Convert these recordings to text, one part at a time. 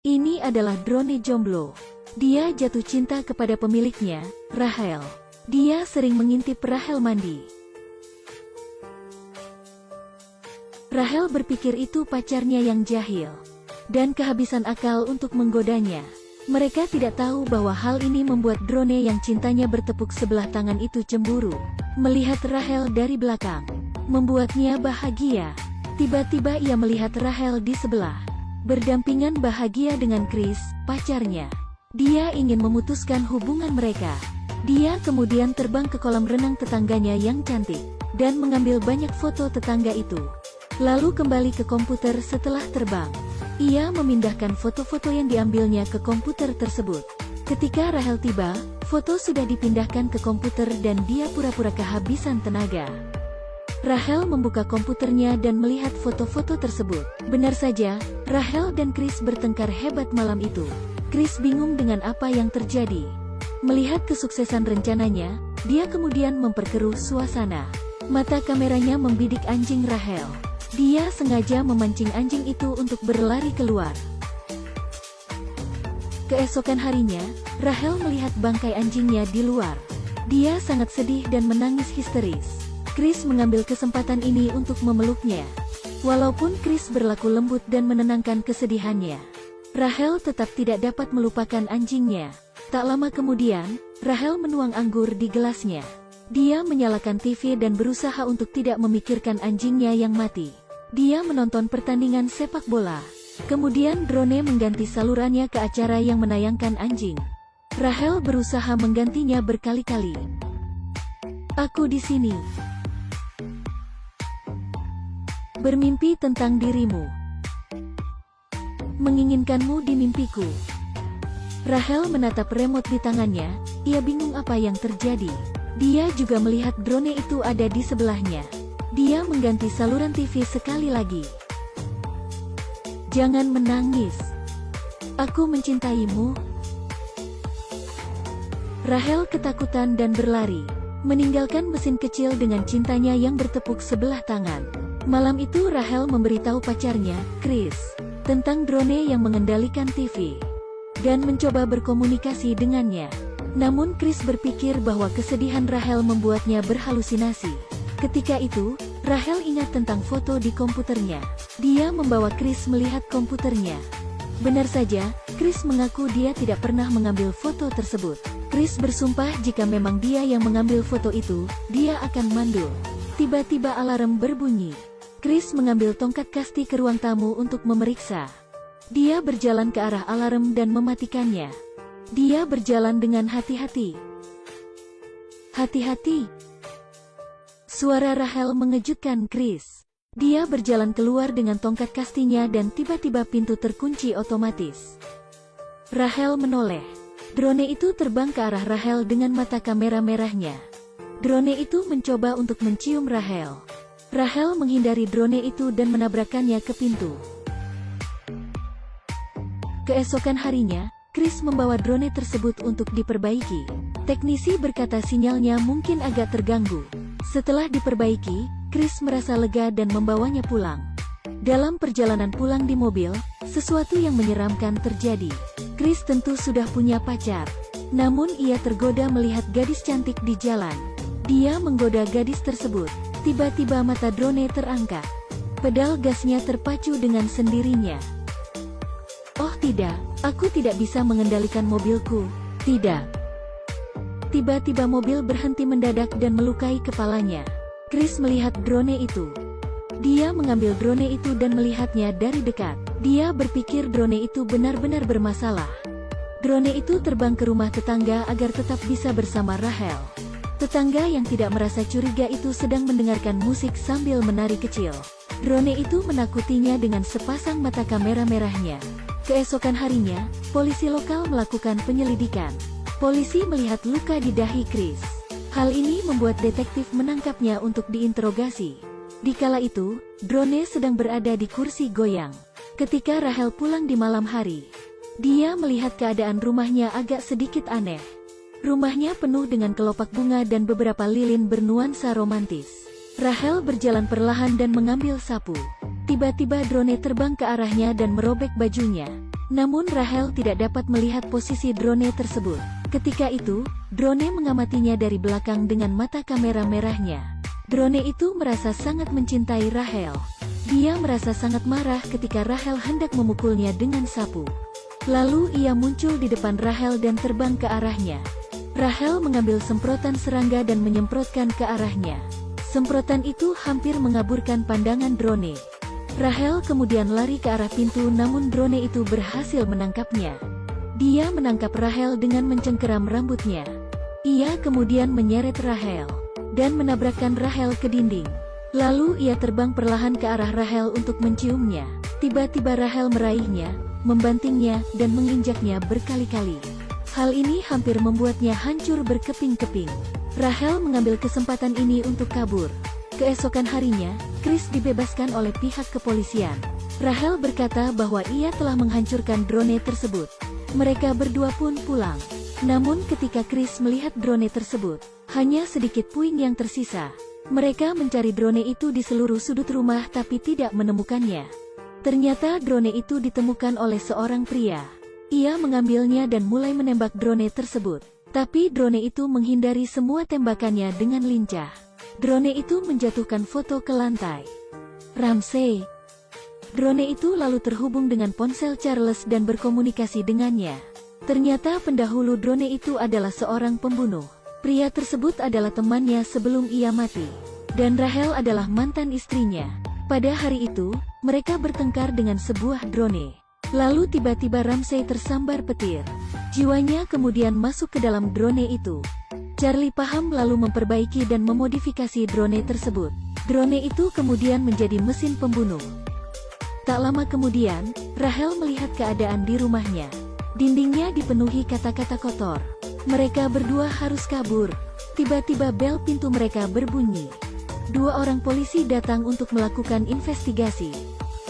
Ini adalah drone jomblo. Dia jatuh cinta kepada pemiliknya, Rachel. Dia sering mengintip Rachel mandi. Rachel berpikir itu pacarnya yang jahil dan kehabisan akal untuk menggodanya. Mereka tidak tahu bahwa hal ini membuat drone yang cintanya bertepuk sebelah tangan itu cemburu. Melihat Rachel dari belakang membuatnya bahagia. Tiba-tiba ia melihat Rachel di sebelah, berdampingan bahagia dengan Chris, pacarnya. Dia ingin memutuskan hubungan mereka. Dia kemudian terbang ke kolam renang tetangganya yang cantik dan mengambil banyak foto tetangga itu. Lalu kembali ke komputer setelah terbang. Ia memindahkan foto-foto yang diambilnya ke komputer tersebut. Ketika Rachel tiba, foto sudah dipindahkan ke komputer dan dia pura-pura kehabisan tenaga. Rachel membuka komputernya dan melihat foto-foto tersebut. Benar saja, Rachel dan Chris bertengkar hebat malam itu. Chris bingung dengan apa yang terjadi. Melihat kesuksesan rencananya, dia kemudian memperkeruh suasana. Mata kameranya membidik anjing Rachel. Dia sengaja memancing anjing itu untuk berlari keluar. Keesokan harinya, Rachel melihat bangkai anjingnya di luar. Dia sangat sedih dan menangis histeris. Chris mengambil kesempatan ini untuk memeluknya. Walaupun Chris berlaku lembut dan menenangkan kesedihannya, Rachel tetap tidak dapat melupakan anjingnya. Tak lama kemudian, Rachel menuang anggur di gelasnya. Dia menyalakan TV dan berusaha untuk tidak memikirkan anjingnya yang mati. Dia menonton pertandingan sepak bola. Kemudian drone mengganti salurannya ke acara yang menayangkan anjing. Rachel berusaha menggantinya berkali-kali. Aku di sini. Bermimpi tentang dirimu. Menginginkanmu di mimpiku. Rachel menatap remote di tangannya. Ia bingung apa yang terjadi. Dia juga melihat drone itu ada di sebelahnya. Dia mengganti saluran TV sekali lagi. Jangan menangis. Aku mencintaimu. Rachel ketakutan dan berlari, meninggalkan mesin kecil dengan cintanya yang bertepuk sebelah tangan. Malam itu Rachel memberitahu pacarnya, Chris, tentang drone yang mengendalikan TV, dan mencoba berkomunikasi dengannya. Namun Chris berpikir bahwa kesedihan Rachel membuatnya berhalusinasi. Ketika itu, Rachel ingat tentang foto di komputernya. Dia membawa Chris melihat komputernya. Benar saja, Chris mengaku dia tidak pernah mengambil foto tersebut. Chris bersumpah jika memang dia yang mengambil foto itu, dia akan mandul. Tiba-tiba alarm berbunyi. Chris mengambil tongkat kasti ke ruang tamu untuk memeriksa. Dia berjalan ke arah alarm dan mematikannya. Dia berjalan dengan hati-hati. Hati-hati. Suara Rachel mengejutkan Chris. Dia berjalan keluar dengan tongkat kastinya dan tiba-tiba pintu terkunci otomatis. Rachel menoleh. Drone itu terbang ke arah Rachel dengan mata kamera merahnya. Drone itu mencoba untuk mencium Rachel. Rachel menghindari drone itu dan menabrakkannya ke pintu. Keesokan harinya, Chris membawa drone tersebut untuk diperbaiki. Teknisi berkata sinyalnya mungkin agak terganggu. Setelah diperbaiki, Chris merasa lega dan membawanya pulang. Dalam perjalanan pulang di mobil, sesuatu yang menyeramkan terjadi. Chris tentu sudah punya pacar. Namun ia tergoda melihat gadis cantik di jalan. Dia menggoda gadis tersebut. Tiba-tiba mata drone terangkat. Pedal gasnya terpacu dengan sendirinya. Oh tidak, aku tidak bisa mengendalikan mobilku. Tidak. Tiba-tiba mobil berhenti mendadak dan melukai kepalanya. Chris melihat drone itu. Dia mengambil drone itu dan melihatnya dari dekat. Dia berpikir drone itu benar-benar bermasalah. Drone itu terbang ke rumah tetangga agar tetap bisa bersama Rachel. Tetangga yang tidak merasa curiga itu sedang mendengarkan musik sambil menari kecil. Drone itu menakutinya dengan sepasang mata kamera merahnya. Keesokan harinya, polisi lokal melakukan penyelidikan. Polisi melihat luka di dahi Chris. Hal ini membuat detektif menangkapnya untuk diinterogasi. Di kala itu, drone sedang berada di kursi goyang. Ketika Rachel pulang di malam hari, dia melihat keadaan rumahnya agak sedikit aneh. Rumahnya penuh dengan kelopak bunga dan beberapa lilin bernuansa romantis. Rachel berjalan perlahan dan mengambil sapu. Tiba-tiba drone terbang ke arahnya dan merobek bajunya. Namun Rahel tidak dapat melihat posisi drone tersebut. Ketika itu, drone mengamatinya dari belakang dengan mata kamera merahnya. Drone itu merasa sangat mencintai Rahel. Dia merasa sangat marah ketika Rahel hendak memukulnya dengan sapu. Lalu ia muncul di depan Rahel dan terbang ke arahnya. Rahel mengambil semprotan serangga dan menyemprotkan ke arahnya. Semprotan itu hampir mengaburkan pandangan drone. Rahel kemudian lari ke arah pintu, namun drone itu berhasil menangkapnya. Dia menangkap Rahel dengan mencengkeram rambutnya. Ia kemudian menyeret Rahel dan menabrakkan Rahel ke dinding. Lalu ia terbang perlahan ke arah Rahel untuk menciumnya. Tiba-tiba Rahel meraihnya, membantingnya, dan menginjaknya berkali-kali. Hal ini hampir membuatnya hancur berkeping-keping. Rahel mengambil kesempatan ini untuk kabur. Keesokan harinya, Chris dibebaskan oleh pihak kepolisian. Rahel berkata bahwa ia telah menghancurkan drone tersebut. Mereka berdua pun pulang. Namun ketika Chris melihat drone tersebut, hanya sedikit puing yang tersisa. Mereka mencari drone itu di seluruh sudut rumah tapi tidak menemukannya. Ternyata drone itu ditemukan oleh seorang pria. Ia mengambilnya dan mulai menembak drone tersebut. Tapi drone itu menghindari semua tembakannya dengan lincah. Drone itu menjatuhkan foto ke lantai. Ramsey. Drone itu lalu terhubung dengan ponsel Charles dan berkomunikasi dengannya. Ternyata pendahulu drone itu adalah seorang pembunuh. Pria tersebut adalah temannya sebelum ia mati. Dan Rahel adalah mantan istrinya. Pada hari itu, mereka bertengkar dengan sebuah drone. Lalu tiba-tiba Ramsey tersambar petir. Jiwanya kemudian masuk ke dalam drone itu. Charlie paham lalu memperbaiki dan memodifikasi drone tersebut. Drone itu kemudian menjadi mesin pembunuh. Tak lama kemudian, Rahel melihat keadaan di rumahnya. Dindingnya dipenuhi kata-kata kotor. Mereka berdua harus kabur. Tiba-tiba bel pintu mereka berbunyi. Dua orang polisi datang untuk melakukan investigasi.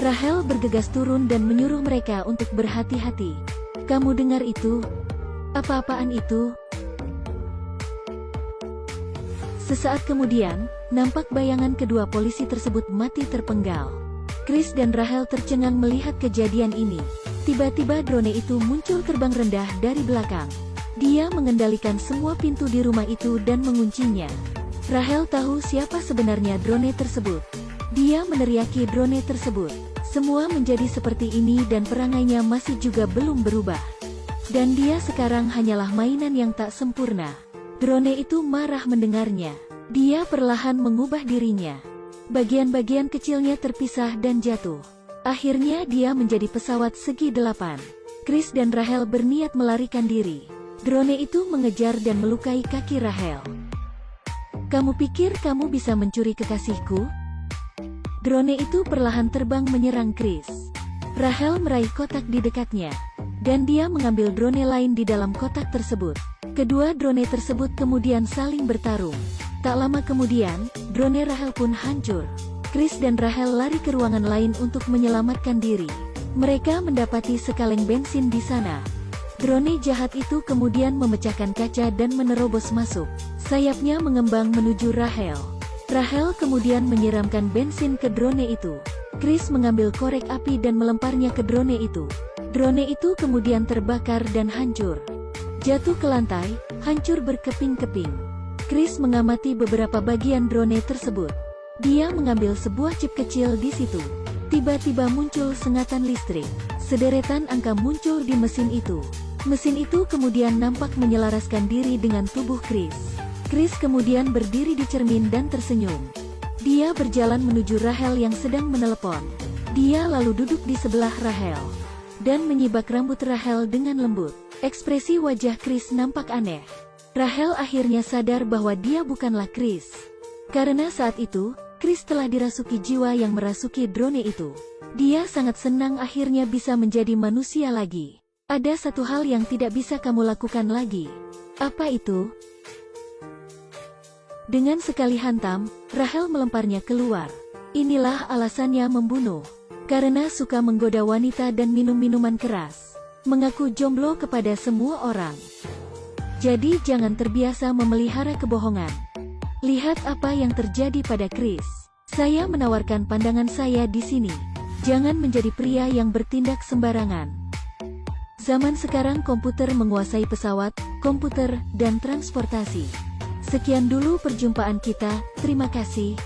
Rahel bergegas turun dan menyuruh mereka untuk berhati-hati. Kamu dengar itu? Apa-apaan itu? Sesaat kemudian, nampak bayangan kedua polisi tersebut mati terpenggal. Chris dan Rahel tercengang melihat kejadian ini. Tiba-tiba drone itu muncul terbang rendah dari belakang. Dia mengendalikan semua pintu di rumah itu dan menguncinya. Rahel tahu siapa sebenarnya drone tersebut. Dia meneriaki drone tersebut. Semua menjadi seperti ini dan perangainya masih juga belum berubah. Dan dia sekarang hanyalah mainan yang tak sempurna. Drone itu marah mendengarnya. Dia perlahan mengubah dirinya. Bagian-bagian kecilnya terpisah dan jatuh. Akhirnya dia menjadi pesawat segi 8. Chris dan Rahel berniat melarikan diri. Drone itu mengejar dan melukai kaki Rahel. Kamu pikir kamu bisa mencuri kekasihku? Drone itu perlahan terbang menyerang Chris. Rahel meraih kotak di dekatnya. Dan dia mengambil drone lain di dalam kotak tersebut. Kedua drone tersebut kemudian saling bertarung. Tak lama kemudian, drone Rahel pun hancur. Chris dan Rahel lari ke ruangan lain untuk menyelamatkan diri. Mereka mendapati sekaleng bensin di sana. Drone jahat itu kemudian memecahkan kaca dan menerobos masuk. Sayapnya mengembang menuju Rahel. Rahel kemudian menyiramkan bensin ke drone itu. Chris mengambil korek api dan melemparnya ke drone itu. Drone itu kemudian terbakar dan hancur. Jatuh ke lantai, hancur berkeping-keping. Chris mengamati beberapa bagian drone tersebut. Dia mengambil sebuah chip kecil di situ. Tiba-tiba muncul sengatan listrik. Sederetan angka muncul di mesin itu. Mesin itu kemudian nampak menyelaraskan diri dengan tubuh Chris. Chris kemudian berdiri di cermin dan tersenyum. Dia berjalan menuju Rahel yang sedang menelepon. Dia lalu duduk di sebelah Rahel dan menyibak rambut Rahel dengan lembut. Ekspresi wajah Chris nampak aneh. Rahel akhirnya sadar bahwa dia bukanlah Chris. Karena saat itu, Chris telah dirasuki jiwa yang merasuki drone itu. Dia sangat senang akhirnya bisa menjadi manusia lagi. Ada satu hal yang tidak bisa kamu lakukan lagi. Apa itu? Dengan sekali hantam, Rahel melemparnya keluar. Inilah alasannya membunuh. Karena suka menggoda wanita dan minum minuman keras. Mengaku jomblo kepada semua orang. Jadi jangan terbiasa memelihara kebohongan. Lihat apa yang terjadi pada Chris. Saya menawarkan pandangan saya di sini. Jangan menjadi pria yang bertindak sembarangan. Zaman sekarang komputer menguasai pesawat, komputer, dan transportasi. Sekian dulu perjumpaan kita, terima kasih.